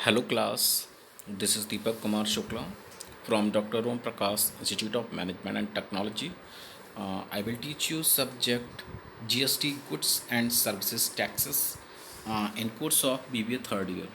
Hello class, this is Deepak Kumar Shukla from Dr. Om Prakash Institute of Management and Technology. I will teach you subject GST Goods and Services Taxes in course of BBA third year.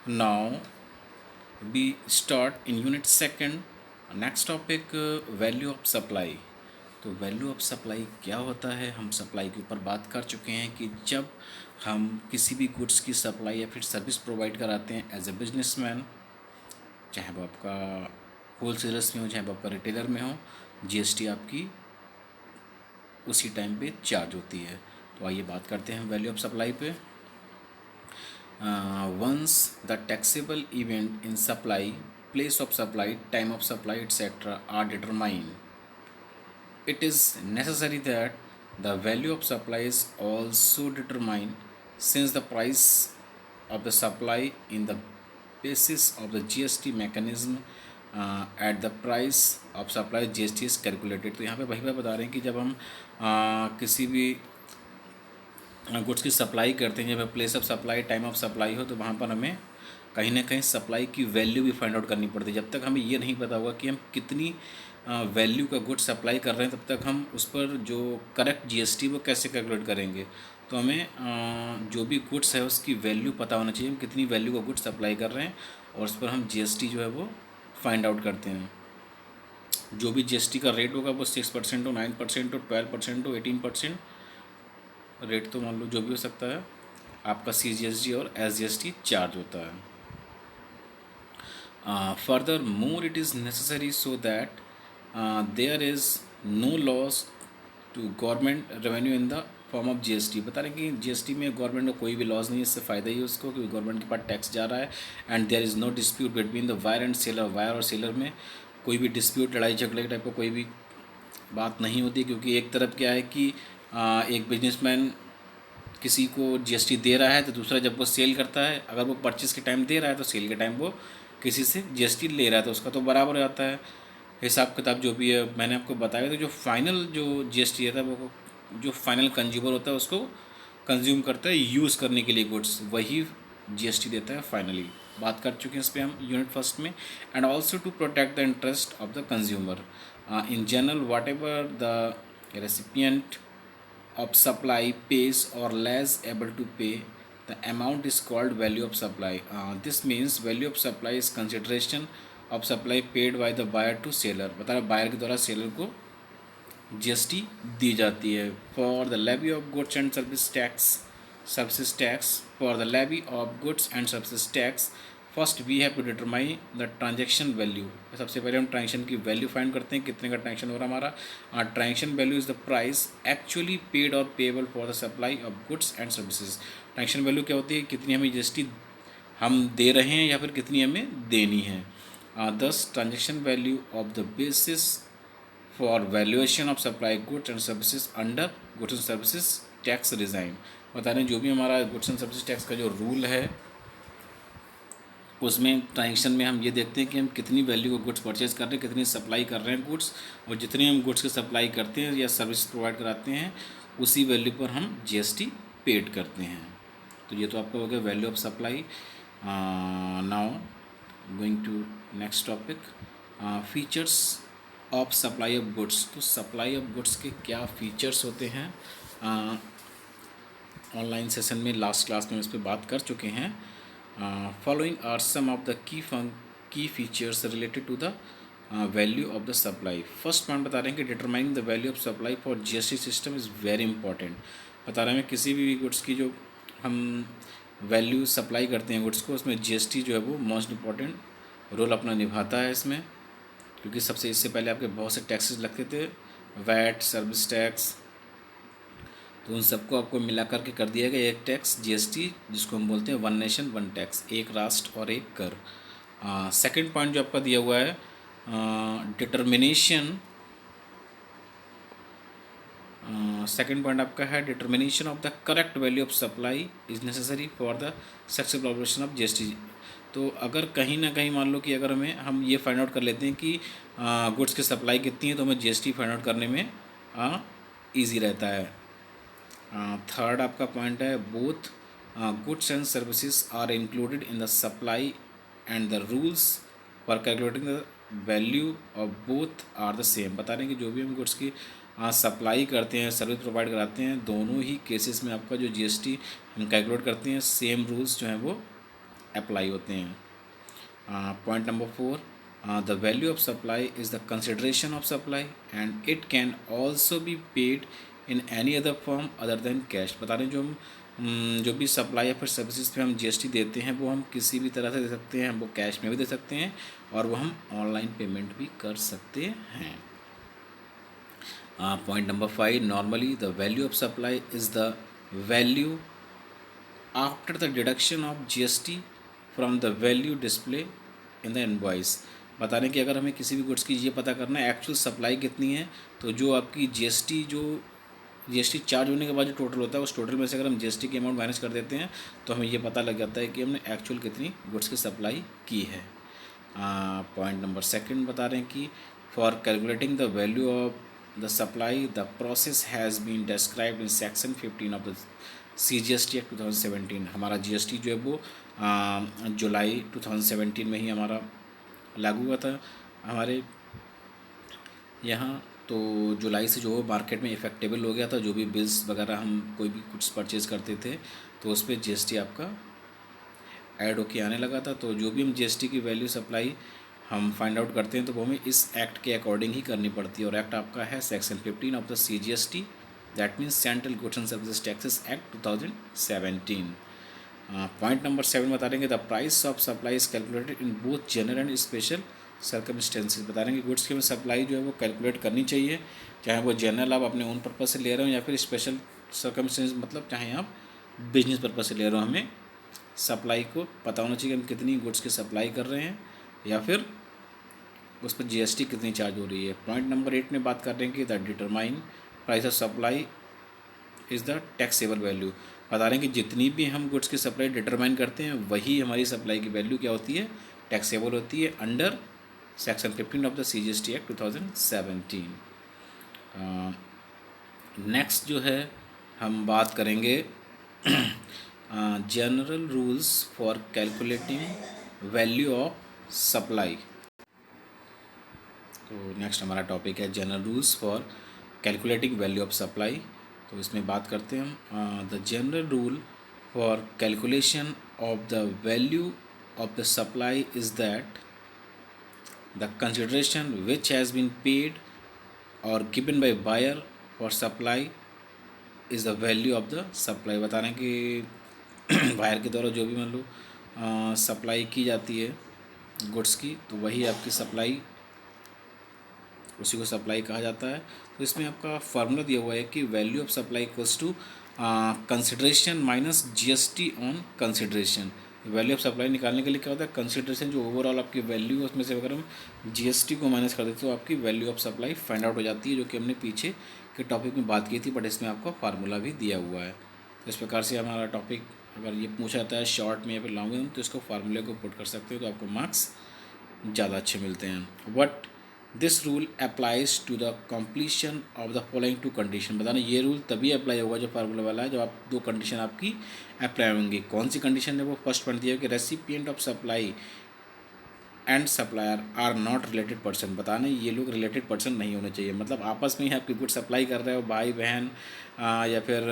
Now we start in unit second. Next topic value of supply. तो value of supply क्या होता है, हम supply के ऊपर बात कर चुके हैं कि जब हम किसी भी गुड्स की सप्लाई या फिर सर्विस प्रोवाइड कराते हैं एज ए बिजनेसमैन, चाहे वो आपका होल सेलर्स में हो चाहे वो आपका रिटेलर में हो, जीएसटी आपकी उसी टाइम पे चार्ज होती है। तो आइए बात करते हैं वैल्यू ऑफ सप्लाई पे। Once the taxable event in supply, place of supply, time of supply, etc. are determined, it is necessary that the value of supply is also determined, since the price of the supply in the basis of the GST mechanism at the price of supply GST is calculated। तो यहाँ पे वही बात बता रहे हैं कि जब हम किसी भी गुड्स की सप्लाई करते हैं, जब place of supply time of supply हो, तो वहाँ पर हमें कहीं ना कहीं सप्लाई की वैल्यू भी फाइंड आउट करनी पड़ती है। जब तक हमें ये नहीं पता होगा कि हम कितनी वैल्यू का गुड सप्लाई कर रहे हैं, तब तक हम उस पर जो करेक्ट जीएसटी वो कैसे कैलकुलेट करेंगे। तो हमें जो भी गुड्स है उसकी वैल्यू पता होना चाहिए, हम कितनी वैल्यू का गुड सप्लाई कर रहे हैं, और उस पर हम जीएसटी जो है वो फाइंड आउट करते हैं। जो भी जीएसटी का रेट होगा वो 6% हो, 9% हो, 12% हो, 18% रेट तो मान लो जो भी हो सकता है, आपका CGST और SGST चार्ज होता है। Further more it is necessary so that there is no loss to government revenue in the form of GST। बता रहे कि GST में गवर्नमेंट को कोई भी लॉस नहीं है, इससे फ़ायदा ही है उसको, क्योंकि गवर्नमेंट के पास टैक्स जा रहा है। And there is no dispute between the buyer and seller, buyer और सेलर में कोई भी डिस्प्यूट, लड़ाई झगड़े के टाइप का कोई भी बात नहीं होती, क्योंकि एक तरफ क्या है कि एक बिजनेसमैन किसी को जीएसटी दे रहा है, तो दूसरा जब वो सेल करता है, अगर वो परचेस के टाइम दे रहा है तो सेल के टाइम वो किसी से जीएसटी ले रहा है, तो उसका तो बराबर आता है। हिसाब किताब जो भी है मैंने आपको बताया। तो जो फाइनल जो जीएसटी रहता है वो जो फाइनल कंज्यूमर होता है उसको कंज्यूम करता है यूज़ करने के लिए गुड्स, वही जीएसटी देता है फाइनली। बात कर चुके हैं इस पर हम यूनिट फर्स्ट में। And also to protect the interest of the consumer in general, what ever the recipient of supply pays or less able to pay, the amount is called value of supply. This means value of supply is consideration of supply paid by the buyer to seller। बता रहा buyer के द्वारा seller को GST दी जाती है। For the levy of goods and service tax, services tax, for the levy of goods and services tax, first we have to determine the transaction value. सबसे पहले हम ट्रांजेक्शन की वैल्यू फाइंड करते हैं, कितने का ट्रांजेक्शन हो रहा हमारा। Transaction value is the price actually paid or payable for the supply of goods and services. Transaction value क्या होती है, कितनी हमें जीएसटी हम दे रहे हैं या फिर कितनी हमें देनी है। दस transaction value of the basis for valuation of supply goods and services under goods and services tax resign. बता रहे हैं जो भी हमारा गुड्स एंड सर्विसेज टैक्स का जो रूल है उसमें ट्रांजेक्शन में हम ये देखते हैं कि हम कितनी वैल्यू को गुड्स परचेज कर रहे हैं, कितनी सप्लाई कर रहे हैं गुड्स, और जितनी हम गुड्स की सप्लाई करते हैं या सर्विस प्रोवाइड कराते हैं उसी वैल्यू पर हम जीएसटी पेड करते हैं। तो ये तो आपका हो गया value of supply. Now going to next topic, features of supply of goods. तो सप्लाई ऑफ गुड्स के क्या फीचर्स होते हैं, ऑनलाइन सेशन में लास्ट क्लास में इस पर बात कर चुके हैं। Following are some of the key features related to the value of the supply। First point बता रहे हैं कि determining the value of supply for GST system is very important. बता रहे हैं किसी भी गुड्स की जो हम वैल्यू सप्लाई करते हैं गुड्स को, उसमें जीएसटी जो है वो मोस्ट इंपॉर्टेंट रोल अपना निभाता है इसमें, क्योंकि सबसे इससे पहले आपके बहुत से टैक्सेस लगते थे, वैट, सर्विस टैक्स, तो उन सबको आपको मिला करके कर दिया गया एक टैक्स जीएसटी, जिसको हम बोलते हैं वन नेशन वन टैक्स, एक राष्ट्र और एक कर। सेकंड पॉइंट जो आपका दिया हुआ है, डिटर्मिनेशन, सेकंड पॉइंट आपका है determination of the correct value of supply is necessary for the successful operation of GST. तो अगर कहीं ना कहीं मान लो कि अगर हम ये फाइंड आउट कर लेते हैं कि गुड्स की सप्लाई कितनी है, तो हमें जीएसटी फाइंड आउट करने में ईजी रहता है। थर्ड आपका पॉइंट है both goods and services are included in the supply and the rules for calculating the value of both are the same. बता रहे हैं कि जो भी हम गुड्स की सप्लाई करते हैं, सर्विस प्रोवाइड कराते हैं, दोनों ही केसेस में आपका जो जीएसटी हम कैलकुलेट करते हैं, सेम रूल्स जो हैं वो अप्लाई होते हैं। Point number 4, the value of supply is the consideration of supply and it can also be paid in any other form other than cash. बता रहे हैं जो हम जो भी सप्लाई या फिर सर्विसेज पे हम जीएसटी देते हैं वो हम किसी भी तरह से दे सकते हैं, हम वो कैश में भी दे सकते हैं और वो हम ऑनलाइन पेमेंट भी कर सकते हैं। Point number 5, normally the value of supply is the value after the deduction of GST from the value display in the invoice. बता रहे हैं कि अगर हमें किसी भी गुड्स की ये पता करना है एक्चुअल सप्लाई कितनी है, तो जो आपकी जीएसटी चार्ज होने के बाद जो टोटल होता है उस टोटल में से अगर हम जीएसटी की अमाउंट माइनस कर देते हैं तो हमें ये पता लग जाता है कि हमने एक्चुअल कितनी गुड्स की सप्लाई की है। पॉइंट नंबर 2 बता रहे हैं कि for calculating the value of the supply the process has been described in section 15 of the CGST act 2017। हमारा जीएसटी जो है वो जुलाई 2017 में ही हमारा लागू हुआ था हमारे यहाँ। तो जुलाई से जो मार्केट में इफेक्टेबल हो गया था, जो भी बिल्स वगैरह हम कोई भी कुछ परचेज़ करते थे तो उस पर जीएसटी आपका ऐड होके आने लगा था। तो जो भी हम जीएसटी की वैल्यू सप्लाई हम फाइंड आउट करते हैं तो वो हमें इस एक्ट के अकॉर्डिंग ही करनी पड़ती है, और एक्ट आपका है section 15 of the CGST, that means central goods and services taxes act 2017। Point number 7 बता देंगे the price of supply is calculated in both general and special circumstances. बता देंगे गुड्स की सप्लाई जो है वो कैलकुलेट करनी चाहिए, चाहे वो जनरल आप अपने ओन पर्पज़ से ले रहे हो या फिर स्पेशल सर्कमस्टेंस मतलब चाहे आप बिजनेस पर्पज़ से ले रहे हो। हमें सप्लाई को पता होना चाहिए कि हम कितनी गुड्स की सप्लाई कर रहे हैं या फिर उस पर जीएसटी कितनी चार्ज हो रही है। पॉइंट नंबर 8 में बात कर रहे हैं कि the determine price of supply is the taxable value. बता रहे हैं कि जितनी भी हम गुड्स की सप्लाई डिटरमाइन करते हैं वही हमारी सप्लाई की वैल्यू क्या होती है, टैक्सेबल होती है under section 15 of the CGST act 2017। Next जो है हम बात करेंगे general rules for calculating value of supply. तो नेक्स्ट हमारा टॉपिक है general rules for calculating value of supply. तो इसमें बात करते हैं हम the general rule for calculation of the value of the supply is that the consideration which has been paid or given by buyer for supply is the value of the supply. बता रहे हैं कि buyer के द्वारा जो भी मान लो supply की जाती है गुड्स की, तो वही आपकी सप्लाई, उसी को सप्लाई कहा जाता है। तो इसमें आपका फार्मूला दिया हुआ है कि value of supply equals to consideration minus GST on consideration. Value of supply निकालने के लिए क्या होता है, कंसिडरेशन जो ओवरऑल आपकी वैल्यू है उसमें से अगर हम जीएसटी को माइनस कर देते तो आपकी value of supply find out हो जाती है, जो कि हमने पीछे के टॉपिक में बात की थी, बट इसमें आपका फार्मूला भी दिया हुआ है। तो इस प्रकार से हमारा टॉपिक अगर ये पूछा जाता है शॉर्ट में या फिर लॉन्ग में तो इसको फार्मूले को पुट कर सकते हो तो आपको मार्क्स ज़्यादा अच्छे मिलते हैं। But this rule applies to the completion of the following 2 condition. बताना ये रूल तभी अप्लाई होगा जो फार्मूला वाला है, जब आप 2 कंडीशन आपकी अप्लाई होंगी। कौन सी कंडीशन है वो फर्स्ट पॉइंट दिया है कि recipient of supply and supplier are not related person. बताना ये लोग रिलेटेड पर्सन नहीं होने चाहिए, मतलब आपस में ही आपकी गुड सप्लाई कर रहे हो, भाई बहन या फिर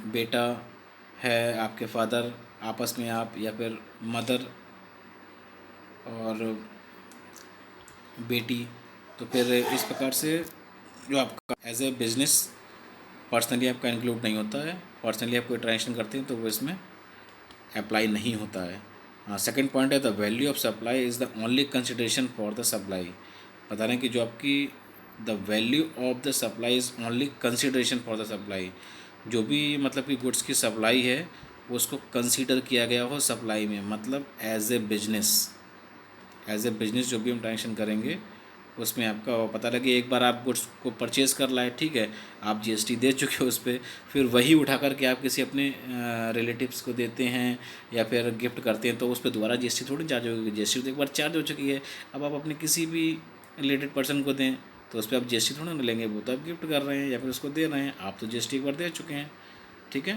बेटा है आपके फादर आपस में आप, या फिर मदर और बेटी, तो फिर इस प्रकार से जो आपका एज ए बिजनेस पर्सनली आपका इंक्लूड नहीं होता है, पर्सनली आप कोई ट्रांजेक्शन करते हैं तो वो इसमें अप्लाई नहीं होता है। सेकंड पॉइंट है the value of supply is the only consideration for the supply. बता रहे हैं कि जो आपकी the value of the supply is only consideration for the supply. जो भी मतलब कि गुड्स की सप्लाई है वो उसको कंसीडर किया गया हो सप्लाई में, मतलब एज ए बिजनेस जो भी हम ट्रांजेक्शन करेंगे उसमें आपका पता लगे एक बार आप गुड्स को परचेज़ कर लाए, ठीक है, आप जीएसटी दे चुके हो उस पर, फिर वही उठा करके आप किसी अपने रिलेटिव्स को देते हैं या फिर गिफ्ट करते हैं तो उस पर दोबारा जीएसटी थोड़ी चार्ज होगी। जीएसटी तो एक बार चार्ज हो चुकी है, अब आप अपने किसी भी रिलेटेड पर्सन को दें तो उस पर आप जीएसटी थोड़ा ना लेंगे, वो तो आप गिफ्ट कर रहे हैं या फिर उसको दे रहे हैं, आप तो जीएसटी एक बार दे चुके हैं। ठीक है।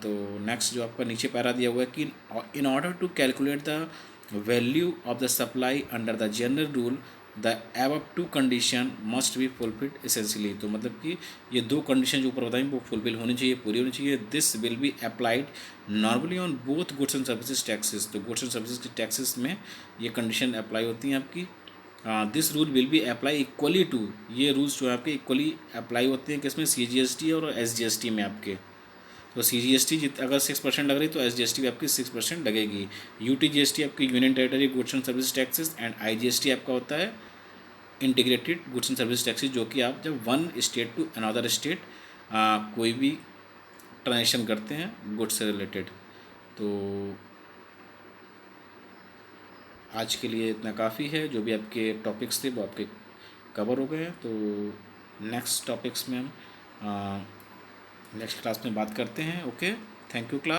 तो नेक्स्ट जो आपका नीचे पैरा दिया हुआ है कि in order to calculate the value of the supply under the general rule the above two condition must be fulfilled essentially. तो मतलब कि ये दो कंडीशन जो ऊपर बताई वो फुलफिल होनी चाहिए, पूरी होनी चाहिए। This will be applied normally on both goods and services taxes. तो गुड्स एंड सर्विसेज के टैक्सेस में ये कंडीशन अप्लाई होती हैं आपकी। This rule will be apply equally to, ये रूल्स जो है आपके इक्वली अप्लाई होते हैं किसमें, CGST और SGST में आपके। तो CGST अगर 6% लग रही तो SGST भी आपकी 6% लगेगी। UTGST आपकी union territory goods and service taxes and IGST आपका होता है integrated goods and service taxes, जो कि आप जब one state to another state कोई भी ट्रांजेक्शन करते हैं गुड्स से रिलेटेड। तो आज के लिए इतना काफ़ी है, जो भी आपके टॉपिक्स थे वो आपके कवर हो गए हैं। तो नेक्स्ट टॉपिक्स में हम नेक्स्ट क्लास में बात करते हैं। Okay, thank you class.